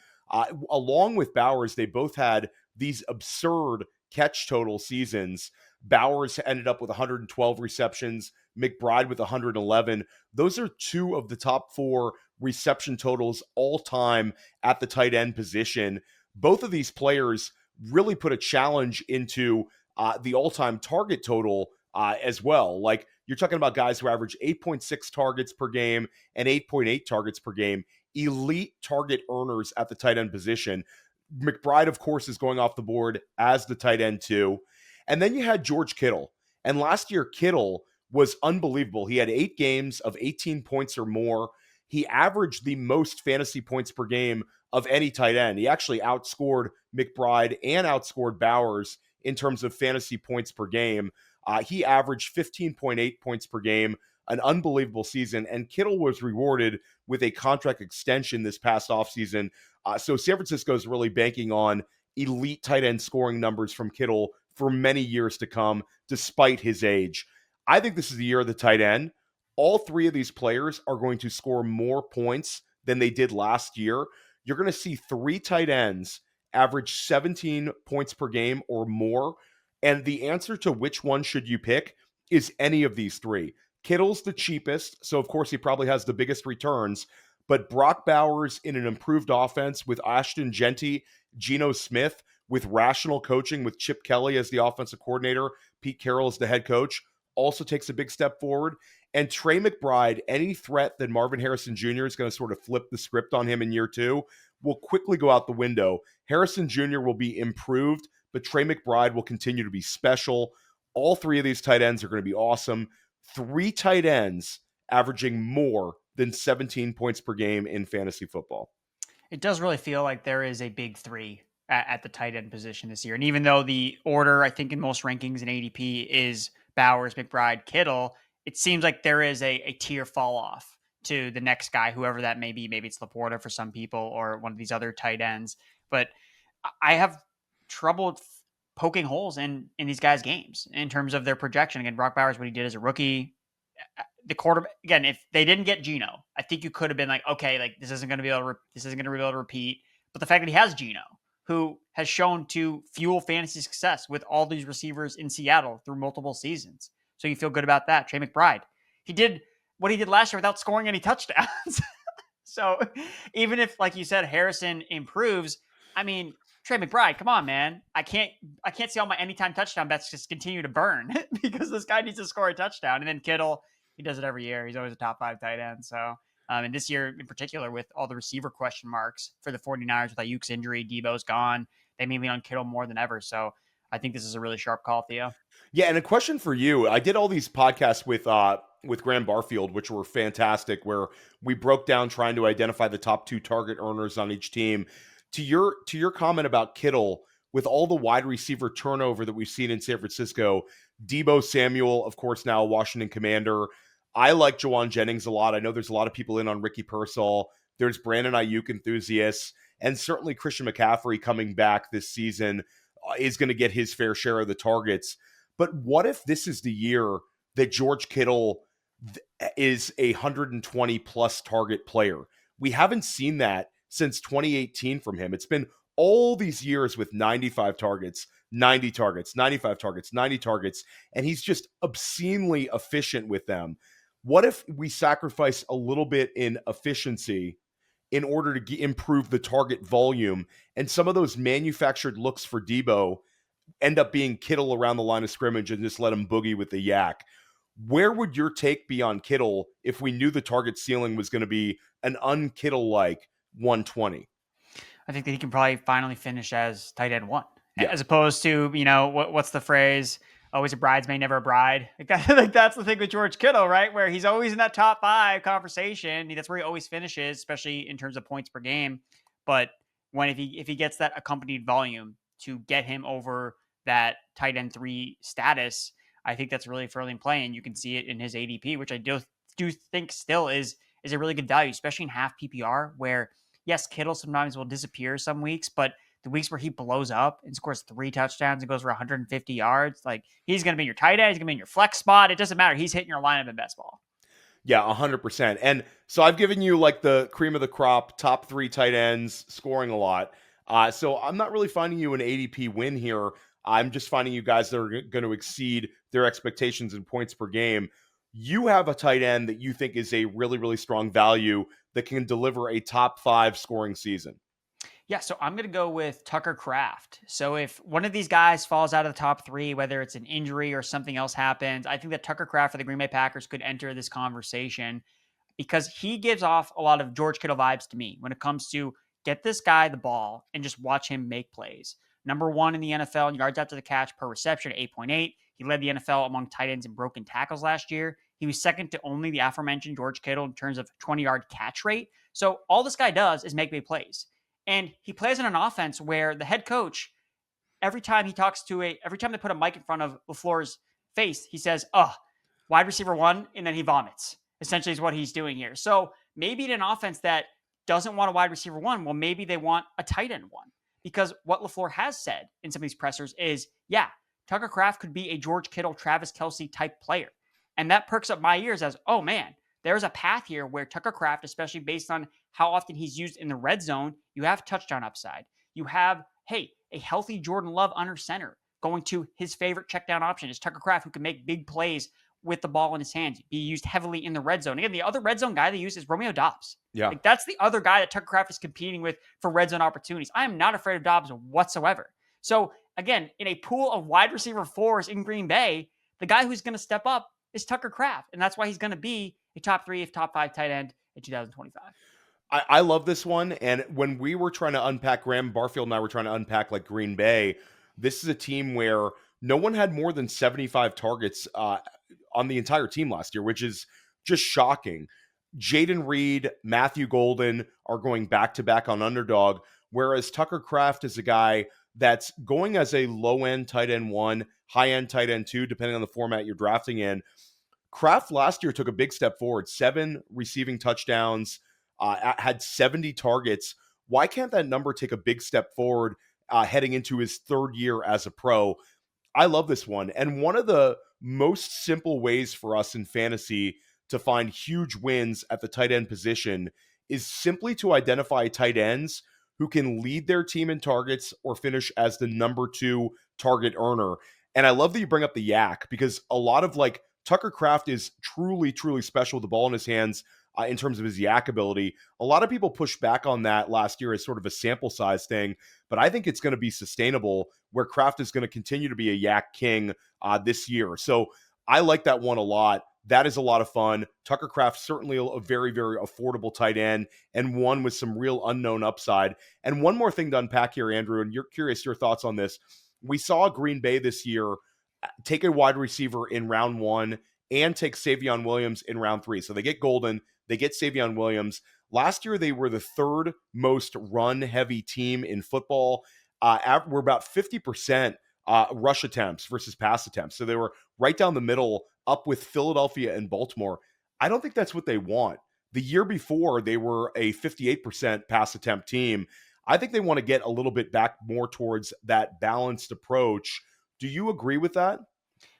Along with Bowers, they both had these absurd catch total seasons. Bowers ended up with 112 receptions, McBride with 111. Those are 2 of the top 4 reception totals all time at the tight end position. Both of these players really put a challenge into the all-time target total as well. Like, you're talking about guys who average 8.6 targets per game and 8.8 targets per game. Elite target earners at the tight end position. McBride, of course, is going off the board as the tight end 2. And then you had George Kittle. And last year, Kittle was unbelievable. He had 8 games of 18 points or more. He averaged the most fantasy points per game of any tight end. He actually outscored McBride and outscored Bowers in terms of fantasy points per game. He averaged 15.8 points per game, an unbelievable season, and Kittle was rewarded with a contract extension this past offseason. So San Francisco is really banking on elite tight end scoring numbers from Kittle for many years to come, despite his age. I think this is the year of the tight end. All 3 of these players are going to score more points than they did last year. You're going to see 3 tight ends average 17 points per game or more. And the answer to which one should you pick is any of these three. Kittle's the cheapest, so of course he probably has the biggest returns. But Brock Bowers in an improved offense with Ashton Genty, Geno Smith, with rational coaching with Chip Kelly as the offensive coordinator, Pete Carroll as the head coach, also takes a big step forward. And Trey McBride, any threat that Marvin Harrison Jr. is going to sort of flip the script on him in year 2 will quickly go out the window. Harrison Jr. will be improved, but Trey McBride will continue to be special. All three of these tight ends are going to be awesome. 3 tight ends averaging more than 17 points per game in fantasy football. It does really feel like there is a big 3 at the tight end position this year. And even though the order, I think in most rankings in ADP is Bowers, McBride, Kittle, it seems like there is a tier fall off to the next guy, whoever that may be. Maybe it's Laporta for some people or one of these other tight ends. But I have trouble poking holes in these guys' games in terms of their projection. Again, Brock Bowers, what he did as a rookie, the quarterback, again, if they didn't get Geno, I think you could have been like, okay, like this isn't going to be able to repeat. But the fact that he has Geno, who has shown to fuel fantasy success with all these receivers in Seattle through multiple seasons. So you feel good about that. Trey McBride, he did what he did last year without scoring any touchdowns. So even if, like you said, Harrison improves, I mean, Trey McBride, come on, man. I can't see all my anytime touchdown bets just continue to burn because this guy needs to score a touchdown. And then Kittle, he does it every year. He's always a top 5 tight end. So, and this year in particular, with all the receiver question marks for the 49ers with Ayuk's injury, Debo's gone. They may lean on Kittle more than ever. So I think this is a really sharp call, Theo. Yeah, and a question for you. I did all these podcasts with Graham Barfield, which were fantastic, where we broke down trying to identify the top 2 target earners on each team. To your comment about Kittle, with all the wide receiver turnover that we've seen in San Francisco, Debo Samuel, of course, now a Washington Commander. I like Jawan Jennings a lot. I know there's a lot of people in on Ricky Pearsall. There's Brandon Ayuk enthusiasts, and certainly Christian McCaffrey coming back this season is going to get his fair share of the targets. But what if this is the year that George Kittle is a 120 plus target player? We haven't seen that since 2018 from him. It's been all these years with 95 targets, 90 targets, 95 targets, 90 targets, and he's just obscenely efficient with them. What if we sacrifice a little bit in efficiency in order to improve the target volume, and some of those manufactured looks for Debo end up being Kittle around the line of scrimmage and just let him boogie with the yak? Where would your take be on Kittle if we knew the target ceiling was going to be an un-Kittle-like 120? I think that he can probably finally finish as tight end 1, Yeah. as opposed to, what's the phrase? Always a bridesmaid, never a bride. Like that's the thing with George Kittle, right? Where he's always in that top 5 conversation. That's where he always finishes, especially in terms of points per game. But if he gets that accompanied volume to get him over that tight end 3 status, I think that's really firmly in play, and you can see it in his ADP, which I do think still is a really good value, especially in half PPR, where yes, Kittle sometimes will disappear some weeks, but the weeks where he blows up and scores 3 touchdowns and goes for 150 yards, like he's going to be in your tight end, he's going to be in your flex spot. It doesn't matter. He's hitting your lineup in best ball. Yeah, 100%. And so I've given you like the cream of the crop, top 3 tight ends, scoring a lot. So I'm not really finding you an ADP win here. I'm just finding you guys that are going to exceed their expectations in points per game. You have a tight end that you think is a really, really strong value that can deliver a top 5 scoring season. Yeah, so I'm going to go with Tucker Kraft. So if one of these guys falls out of the top 3, whether it's an injury or something else happens, I think that Tucker Kraft for the Green Bay Packers could enter this conversation because he gives off a lot of George Kittle vibes to me when it comes to get this guy the ball and just watch him make plays. Number 1 in the NFL in yards after the catch per reception at 8.8. He led the NFL among tight ends in broken tackles last year. He was second to only the aforementioned George Kittle in terms of 20-yard catch rate. So all this guy does is make big plays. And he plays in an offense where the head coach, every time they put a mic in front of LaFleur's face, he says, wide receiver 1, and then he vomits, essentially is what he's doing here. So maybe in an offense that doesn't want a wide receiver 1, well, maybe they want a tight end 1. Because what LaFleur has said in some of these pressers is, yeah, Tucker Kraft could be a George Kittle, Travis Kelce type player. And that perks up my ears as, oh man, there's a path here where Tucker Kraft, especially based on how often he's used in the red zone, you have touchdown upside. You have hey, a healthy Jordan Love under center, going to his favorite check down option is Tucker Kraft, who can make big plays with the ball in his hands, be used heavily in the red zone. Again, the other red zone guy they use is Romeo Doubs. Yeah. Like, that's the other guy that Tucker Kraft is competing with for red zone opportunities. I am not afraid of Doubs whatsoever. So again, in a pool of wide receiver fours in Green Bay, the guy who's going to step up is Tucker Kraft. And that's why he's going to be a top 3, if top 5 tight end in 2025. I love this one. And when we were trying to unpack, Graham Barfield and I were trying to unpack like Green Bay, this is a team where no one had more than 75 targets on the entire team last year, which is just shocking. Jayden Reed, Matthew Golden are going back-to-back on underdog, whereas Tucker Kraft is a guy that's going as a low-end tight end 1, high-end tight end 2, depending on the format you're drafting in. Kraft last year took a big step forward, 7 receiving touchdowns, had 70 targets. Why can't that number take a big step forward heading into his 3rd year as a pro? I love this one. And one of the most simple ways for us in fantasy to find huge wins at the tight end position is simply to identify tight ends who can lead their team in targets or finish as the number 2 target earner. And I love that you bring up the yak, because a lot of like Tucker Kraft is truly, truly special with the ball in his hands in terms of his yak ability. A lot of people pushed back on that last year as sort of a sample size thing, but I think it's going to be sustainable where Kraft is going to continue to be a yak king this year. So I like that one a lot. That is a lot of fun. Tucker Kraft, certainly a very, very affordable tight end, and one with some real unknown upside. And one more thing to unpack here, Andrew, and you're curious your thoughts on this. We saw Green Bay this year take a wide receiver in round 1 and take Savion Williams in round 3. So they get Golden, they get Savion Williams. Last year, they were the 3rd most run-heavy team in football. We're about 50% rush attempts versus pass attempts. So they were right down the middle, up with Philadelphia and Baltimore. I don't think that's what they want. The year before, they were a 58% pass attempt team. I think they want to get a little bit back more towards that balanced approach. Do you agree with that?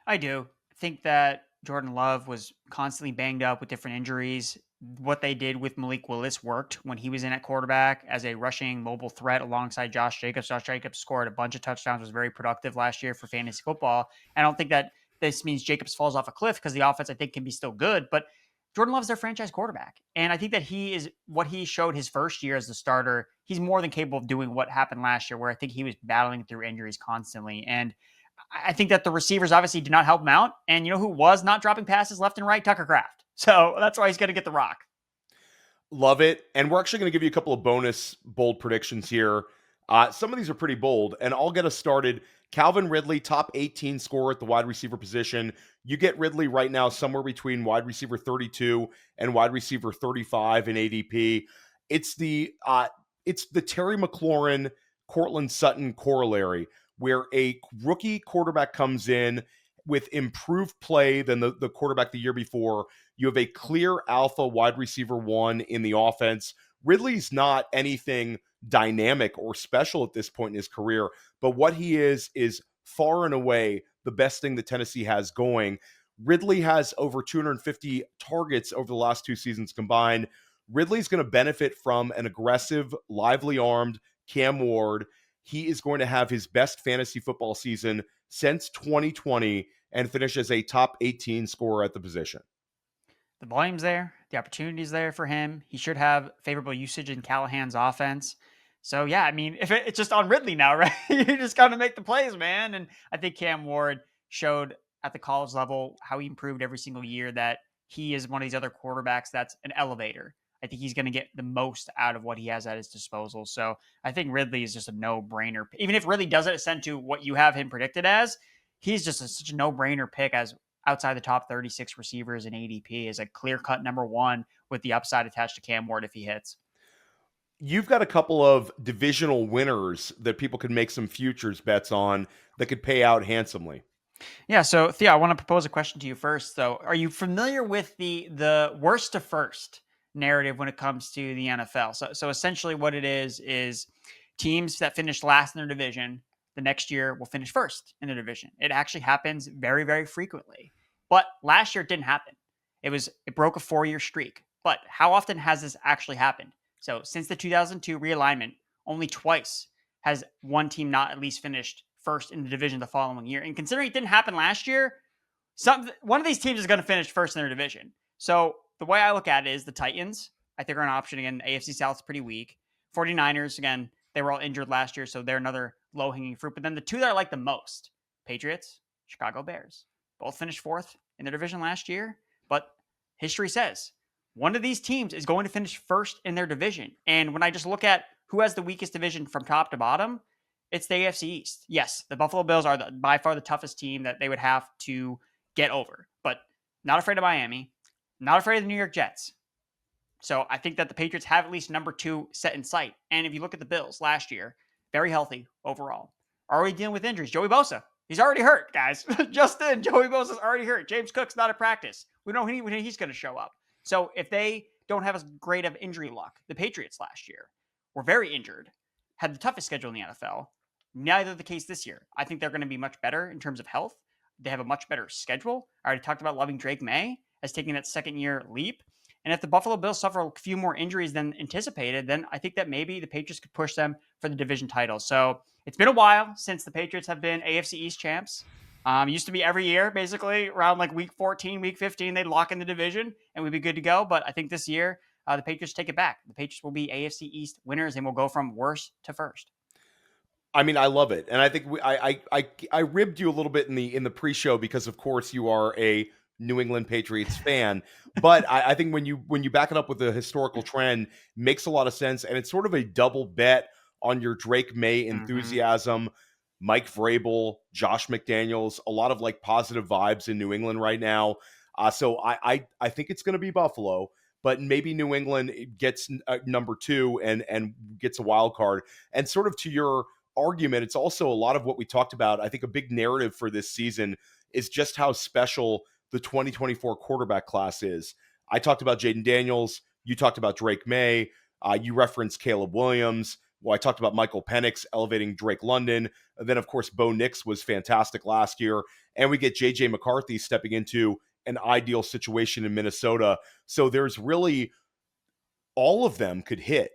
I do. I think that Jordan Love was constantly banged up with different injuries. What they did with Malik Willis worked when he was in at quarterback as a rushing mobile threat alongside Josh Jacobs. Josh Jacobs scored a bunch of touchdowns, was very productive last year for fantasy football. I don't think that this means Jacobs falls off a cliff, because the offense, I think, can be still good, but Jordan Love's their franchise quarterback. And I think that he is what he showed his first year as the starter. He's more than capable of doing what happened last year, where I think he was battling through injuries constantly. And I think that the receivers obviously did not help him out. And you know who was not dropping passes left and right? Tucker Kraft. So that's why he's going to get the rock. Love it. And we're actually going to give you a couple of bonus bold predictions here. Some of these are pretty bold, and I'll get us started. Calvin Ridley, top 18 scorer at the wide receiver position. You get Ridley right now somewhere between wide receiver 32 and wide receiver 35 in ADP. It's the Terry McLaurin, Cortland Sutton corollary, where a rookie quarterback comes in with improved play than the quarterback the year before. You have a clear alpha wide receiver 1 in the offense. Ridley's not anything dynamic or special at this point in his career, but what he is far and away the best thing that Tennessee has going. Ridley has over 250 targets over the last 2 seasons combined. Ridley's going to benefit from an aggressive, lively armed Cam Ward. He is going to have his best fantasy football season since 2020 and finish as a top 18 scorer at the position. The volume's there. The opportunity's there for him. He should have favorable usage in Callahan's offense. So, yeah, I mean, if it's just on Ridley now, right? You just got to make the plays, man. And I think Cam Ward showed at the college level how he improved every single year, that he is one of these other quarterbacks that's an elevator. I think he's going to get the most out of what he has at his disposal. So I think Ridley is just a no-brainer. Even if Ridley doesn't ascend to what you have him predicted as, he's just such a no-brainer pick as outside the top 36 receivers in ADP, is a clear-cut number 1 with the upside attached to Cam Ward if he hits. You've got a couple of divisional winners that people could make some futures bets on that could pay out handsomely. Yeah, so Theo, I want to propose a question to you first, though. Are you familiar with the worst to first narrative when it comes to the NFL? So essentially what it is teams that finish last in their division the next year will finish first in the division. It actually happens very, very frequently. But last year it didn't happen. It broke a 4-year streak. But how often has this actually happened? So since the 2002 realignment, only twice has one team not at least finished first in the division the following year. And considering it didn't happen last year, one of these teams is going to finish first in their division. So the way I look at it is the Titans, I think, are an option. Again, AFC South's pretty weak. 49ers, again, they were all injured last year, so they're another low-hanging fruit. But then the two that I like the most, Patriots, Chicago Bears, both finished fourth in their division last year. But history says one of these teams is going to finish first in their division. And when I just look at who has the weakest division from top to bottom, it's the AFC East. Yes, the Buffalo Bills are by far the toughest team that they would have to get over, but not afraid of Miami, not afraid of the New York Jets. So I think that the Patriots have at least number 2 set in sight. And if you look at the Bills last year, very healthy overall. Already dealing with injuries. Joey Bosa, he's already hurt, guys. Just in, Joey Bosa's already hurt. James Cook's not at practice. We don't know when he's going to show up. So if they don't have as great of injury luck, the Patriots last year were very injured, had the toughest schedule in the NFL. Neither the case this year. I think they're going to be much better in terms of health. They have a much better schedule. I already talked about loving Drake Maye as taking that second-year leap. And if the Buffalo Bills suffer a few more injuries than anticipated, then I think that maybe the Patriots could push them for the division title. So it's been a while since the Patriots have been AFC East champs. Used to be every year, basically, around like week 14, week 15, they'd lock in the division and we'd be good to go. But I think this year, the Patriots take it back. The Patriots will be AFC East winners and will go from worst to first. I mean, I love it, and I think I ribbed you a little bit in the pre-show because, of course, you are a New England Patriots fan. But I think when you back it up with the historical trend, makes a lot of sense, and it's sort of a double bet on your Drake Maye enthusiasm. Mike Vrabel, Josh McDaniels, a lot of like positive vibes in New England right now. So I think it's going to be Buffalo, but maybe New England gets number 2 and gets a wild card. And sort of to your argument, it's also a lot of what we talked about. I think a big narrative for this season is just how special the 2024 quarterback class is. I talked about Jayden Daniels. You talked about Drake Maye. You referenced Caleb Williams. Well, I talked about Michael Penix elevating Drake London. And then, of course, Bo Nix was fantastic last year. And we get J.J. McCarthy stepping into an ideal situation in Minnesota. So there's really all of them could hit.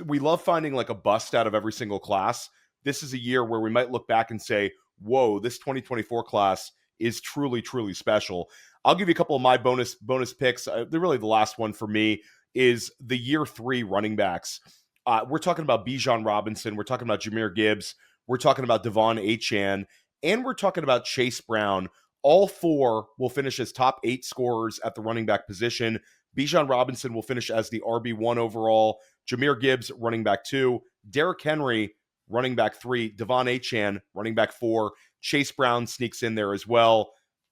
We love finding like a bust out of every single class. This is a year where we might look back and say, whoa, this 2024 class is truly, truly special. I'll give you a couple of my bonus picks. Really the last one for me is the year 3 running backs. We're talking about Bijan Robinson. We're talking about Jahmyr Gibbs. We're talking about Devon Achane. And we're talking about Chase Brown. All 4 will finish as top 8 scorers at the running back position. Bijan Robinson will finish as the RB1 overall. Jahmyr Gibbs, running back 2. Derrick Henry, running back 3, Devon Achane, running back 4. Chase Brown sneaks in there as well.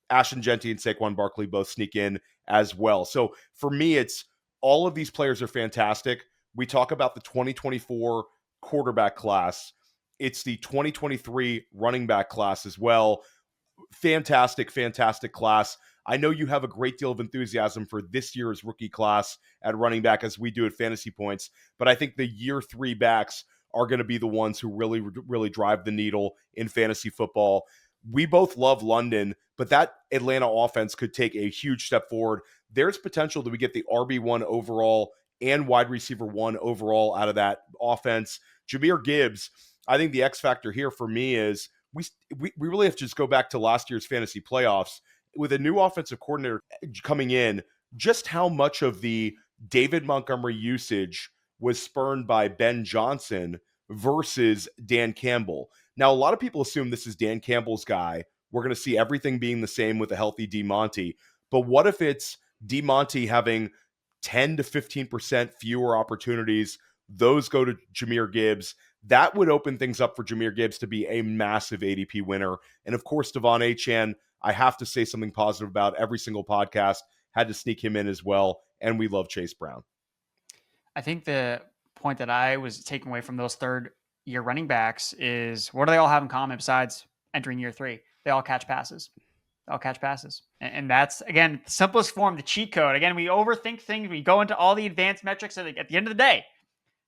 Ashton Genty and Saquon Barkley both sneak in as well. So for me, it's all of these players are fantastic. We talk about the 2024 quarterback class. It's the 2023 running back class as well. Fantastic, fantastic class. I know you have a great deal of enthusiasm for this year's rookie class at running back as we do at Fantasy Points, but I think the year 3 backs are going to be the ones who really, really drive the needle in fantasy football. We both love London, but that Atlanta offense could take a huge step forward. There's potential that we get the RB1 overall and wide receiver 1 overall out of that offense. Jahmyr Gibbs, I think the X factor here for me is we really have to just go back to last year's fantasy playoffs with a new offensive coordinator coming in, just how much of the David Montgomery usage was spurned by Ben Johnson versus Dan Campbell. Now, a lot of people assume this is Dan Campbell's guy. We're going to see everything being the same with a healthy DeMonte. But what if it's DeMonte having 10 to 15% fewer opportunities? Those go to Jahmyr Gibbs. That would open things up for Jahmyr Gibbs to be a massive ADP winner. And of course, Devon Achane, I have to say something positive about every single podcast. Had to sneak him in as well. And we love Chase Brown. I think the point that I was taking away from those 3rd-year running backs is, what do they all have in common besides entering year 3? They all catch passes. And that's, again, the simplest form, the cheat code. Again, we overthink things. We go into all the advanced metrics. And at the end of the day,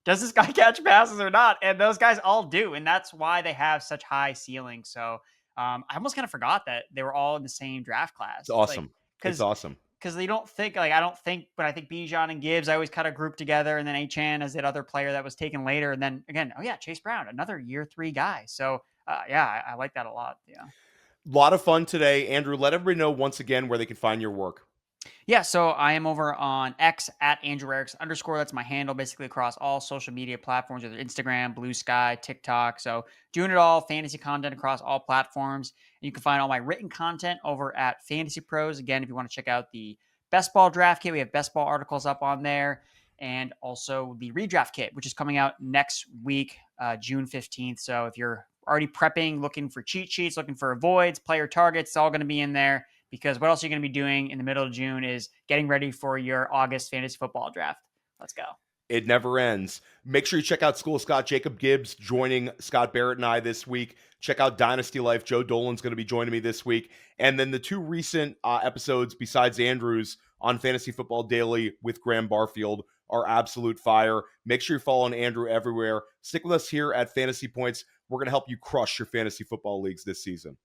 does this guy catch passes or not? And those guys all do. And that's why they have such high ceilings. So I almost kind of forgot that they were all in the same draft class. It's awesome. It's awesome. because they don't think like I don't think, but I think Bijan and Gibbs I always kind of group together, and then Achan as that other player that was taken later, and then again, oh yeah, Chase Brown, another year 3 guy. So yeah, I like that a lot. Yeah. A lot of fun today. Andrew, let everybody know once again where they can find your work. Yeah, so I am over on X at Andrew Erickson _. That's my handle basically across all social media platforms, whether Instagram, Blue Sky, TikTok. So doing it all, fantasy content across all platforms. And you can find all my written content over at Fantasy Pros. Again, if you want to check out the best ball draft kit, we have best ball articles up on there. And also the redraft kit, which is coming out next week, June 15th. So if you're already prepping, looking for cheat sheets, looking for avoids, player targets, it's all going to be in there. Because what else are you going to be doing in the middle of June is getting ready for your August fantasy football draft. Let's go. It never ends. Make sure you check out School of Scott. Jacob Gibbs joining Scott Barrett and I this week. Check out Dynasty Life. Joe Dolan's going to be joining me this week. And then the 2 recent episodes besides Andrew's on Fantasy Football Daily with Graham Barfield are absolute fire. Make sure you're following Andrew everywhere. Stick with us here at Fantasy Points. We're going to help you crush your fantasy football leagues this season.